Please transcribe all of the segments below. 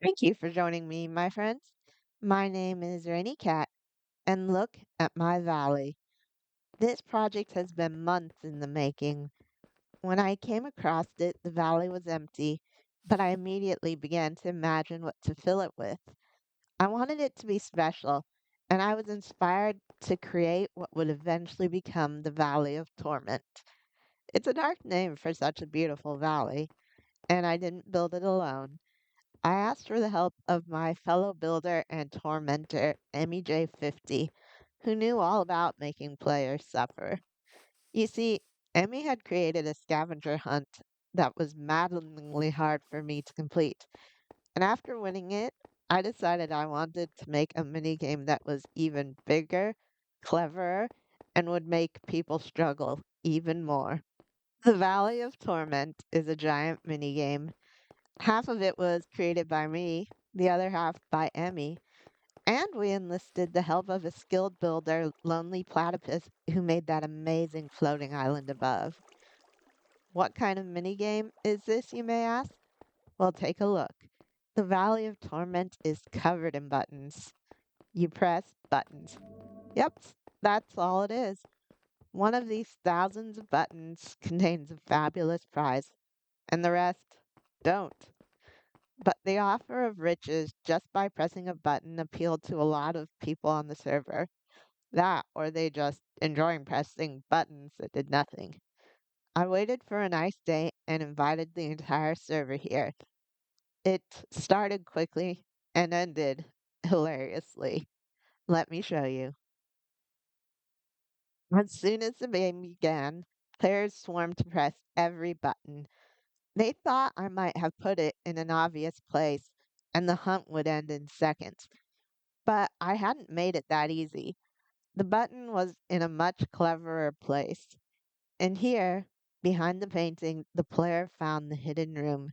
Thank you for joining me, my friends. My name is Rainy Cat, and look at my valley. This project has been months in the making. When I came across it, the valley was empty, but I immediately began to imagine what to fill it with. I wanted it to be special, and I was inspired to create what would eventually become the Valley of Torment. It's a dark name for such a beautiful valley, and I didn't build it alone. I asked for the help of my fellow builder and tormentor, Emmy J50, who knew all about making players suffer. You see, Emmy had created a scavenger hunt that was maddeningly hard for me to complete, and after winning it, I decided I wanted to make a minigame that was even bigger, cleverer, and would make people struggle even more. The Valley of Torment is a giant minigame. Half of it was created by me, the other half by Emmy, and we enlisted the help of a skilled builder, Lonely Platypus, who made that amazing floating island above. What kind of minigame is this, you may ask? Well, take a look. The Valley of Torment is covered in buttons. You press buttons. Yep, that's all it is. One of these thousands of buttons contains a fabulous prize, and the rest don't. But the offer of riches just by pressing a button appealed to a lot of people on the server. That, or they just enjoying pressing buttons that did nothing. I waited for a nice day and invited the entire server here. It started quickly and ended hilariously. Let me show you. As soon as the game began, players swarmed to press every button. They thought I might have put it in an obvious place, and the hunt would end in seconds. But I hadn't made it that easy. The button was in a much cleverer place. And here, behind the painting, the player found the hidden room.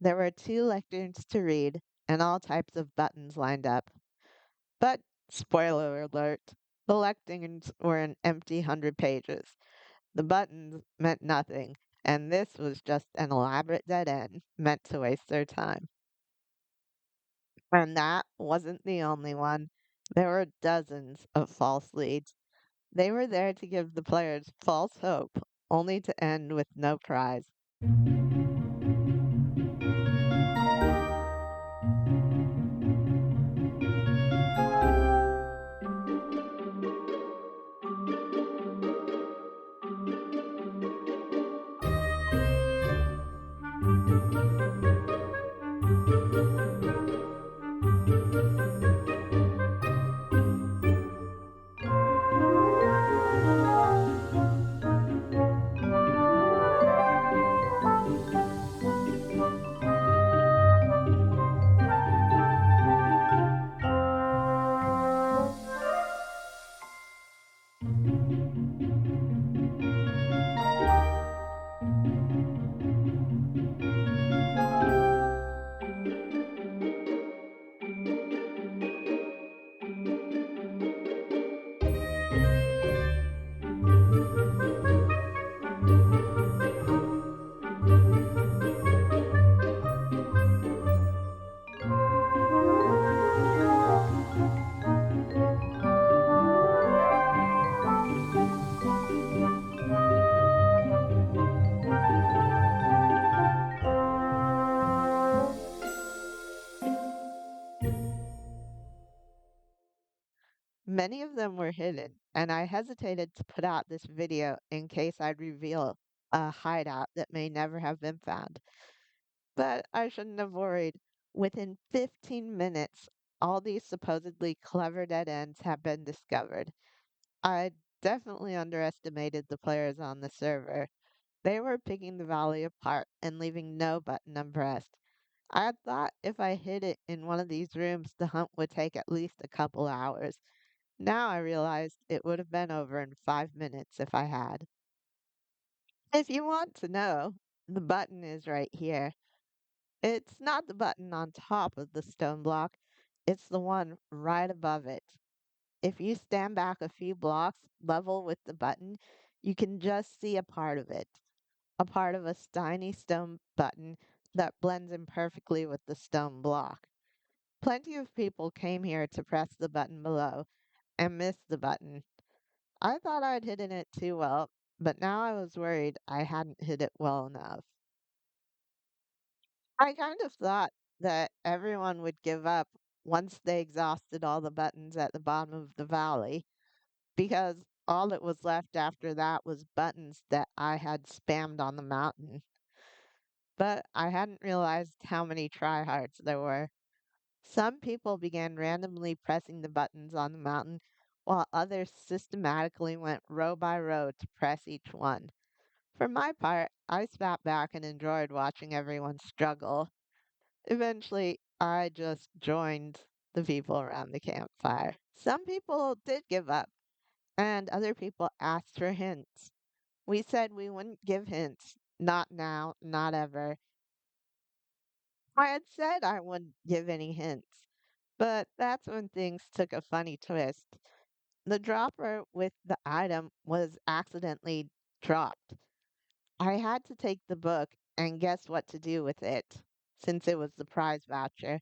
There were two lecterns to read, and all types of buttons lined up. But, spoiler alert, the lecterns were an empty 100 pages. The buttons meant nothing, and this was just an elaborate dead end meant to waste their time. And that wasn't the only one. There were dozens of false leads. They were there to give the players false hope, only to end with no prize. Many of them were hidden, and I hesitated to put out this video in case I'd reveal a hideout that may never have been found. But I shouldn't have worried. Within 15 minutes, all these supposedly clever dead ends have been discovered. I definitely underestimated the players on the server. They were picking the valley apart and leaving no button unpressed. I had thought if I hid it in one of these rooms, the hunt would take at least a couple hours. Now I realized it would have been over in 5 minutes if I had. If you want to know, the button is right here. It's not the button on top of the stone block, it's the one right above it. If you stand back a few blocks level with the button, you can just see a part of it. A part of a tiny stone button that blends in perfectly with the stone block. Plenty of people came here to press the button below and missed the button. I thought I'd hidden it too well, but now I was worried I hadn't hit it well enough. I kind of thought that everyone would give up once they exhausted all the buttons at the bottom of the valley, because all that was left after that was buttons that I had spammed on the mountain. But I hadn't realized how many tryhards there were. Some people began randomly pressing the buttons on the mountain, while others systematically went row by row to press each one. For my part, I sat back and enjoyed watching everyone struggle. Eventually, I just joined the people around the campfire. Some people did give up, and other people asked for hints. We said we wouldn't give hints. Not now, not ever. I had said I wouldn't give any hints, but that's when things took a funny twist. The dropper with the item was accidentally dropped. I had to take the book and guess what to do with it, since it was the prize voucher.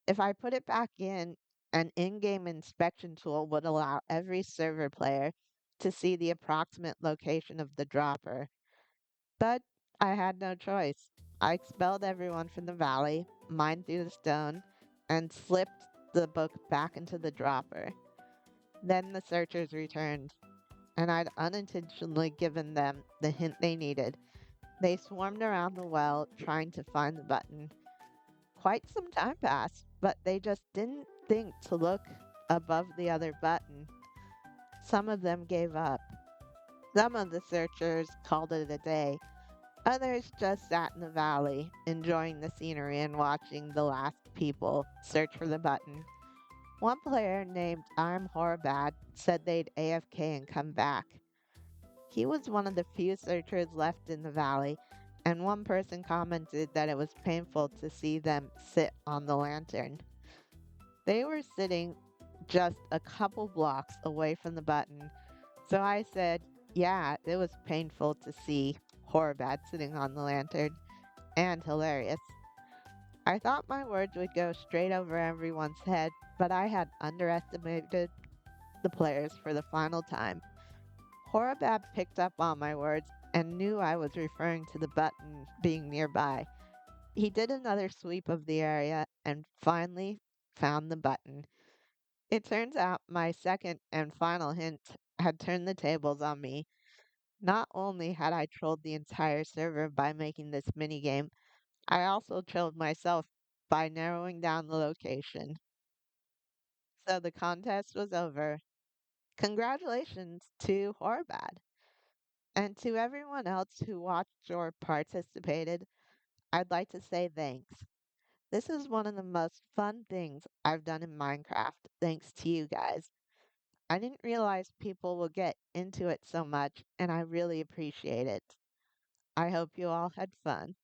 If I put it back in, an in game inspection tool would allow every server player to see the approximate location of the dropper. But I had no choice. I expelled everyone from the valley, mined through the stone, and slipped the book back into the dropper. Then the searchers returned, and I'd unintentionally given them the hint they needed. They swarmed around the well trying to find the button. Quite some time passed, but they just didn't think to look above the other button. Some of them gave up. Some of the searchers called it a day. Others just sat in the valley, enjoying the scenery and watching the last people search for the button. One player named I'm Horbad said they'd AFK and come back. He was one of the few searchers left in the valley, and one person commented that it was painful to see them sit on the lantern. They were sitting just a couple blocks away from the button, so I said, yeah, it was painful to see Horbad sitting on the lantern, and hilarious. I thought my words would go straight over everyone's head, but I had underestimated the players for the final time. Horabab picked up on my words and knew I was referring to the button being nearby. He did another sweep of the area and finally found the button. It turns out my second and final hint had turned the tables on me. Not only had I trolled the entire server by making this minigame, I also trolled myself by narrowing down the location. So the contest was over. Congratulations to Horbad. And to everyone else who watched or participated, I'd like to say thanks. This is one of the most fun things I've done in Minecraft, thanks to you guys. I didn't realize people will get into it so much, and I really appreciate it. I hope you all had fun.